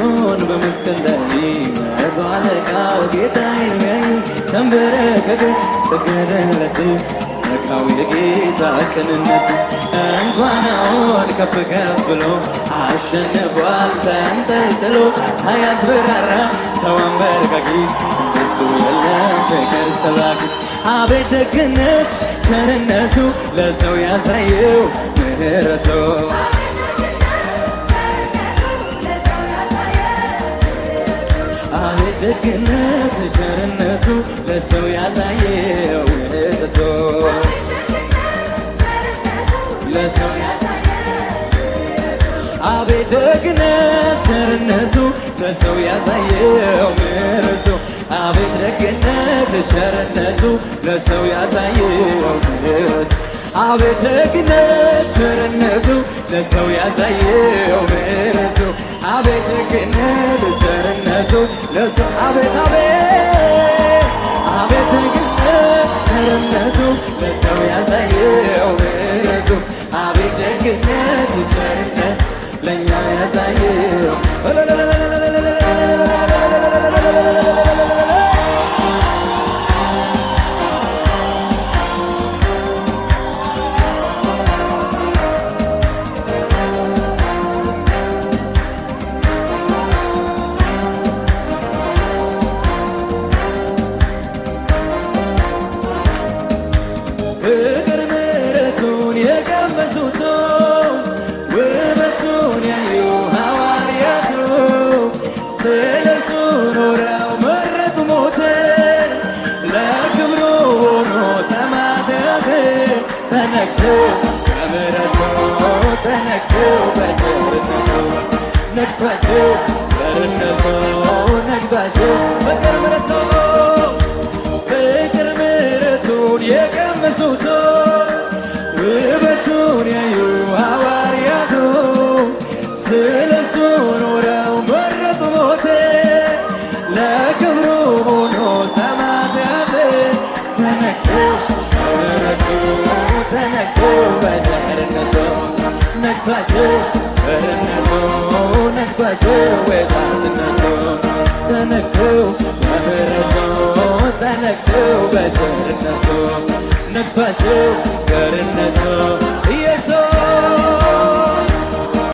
ኢየሱስን በመስቀል ላይ መቶ አለቃው ጌታዬ ተንበረከከ ሰገደለት ነካው የጌታ ቅንነት እንኳን አሁን ከፍ ከፍ ብሎ አሸንፏል ተንጠልጥሎ ሳያስፈራራ ሰው አንበርካኪ እንደሱ የለም ፍቅር ሰባኪ አቤት ደግነት ቸርነቱ ለሰው ያሳየው ምህረቱ አቤት ደግነት ቸርነቱ ለሰው ያሳየው ምህረቱ ለሰው አቤት ደግነት ቸርነቱ ለሰው ያሳየው ምህረቱ አቤት ደግነት ቸርነቱ ለሰው ያሳየው ምህረቱ አቤት ደግነት ቸርነቱ ለሰው ያሳየው ምህረቱ አቤት ደግነት ቸርነቱ ለሰው አቤት አቤት ደግነት ቸርነቱ ለሰው ያሳየው ምህረቱ አቤት ደግነት ቸርነት ለኛ ያሳየው ፍቅር ምሕረቱን የቀመሱት ውበቱን ያዩ ሐዋርያቱ ስለሱ ኖረው መረጡ ሞትን ለክብሩ ሆኖ ሰማዕታት ተነክተው በምሕረቱ ተነክተው በቸርነቱ ነግቷቸው ቸርነቱ ነግቷቸው ፍቅር ምሕረቱን የቀመሱት ውበቱን ያዩ ሐዋርያቱ ስለሱ ኖረው መረጡ ሞት ለክብሩ ሆኖ ሰማዕታት ተነክተው በምሕረቱ ተነክተው በቸርነቱ ነግቷቸው ቸርነቱ ነግቷቸው ወዳጅነቱ ተነክተው በምሕረቱ ተነክተው በቸርነቱ ነግቷቸው ቸርነቱ ኢየሱስ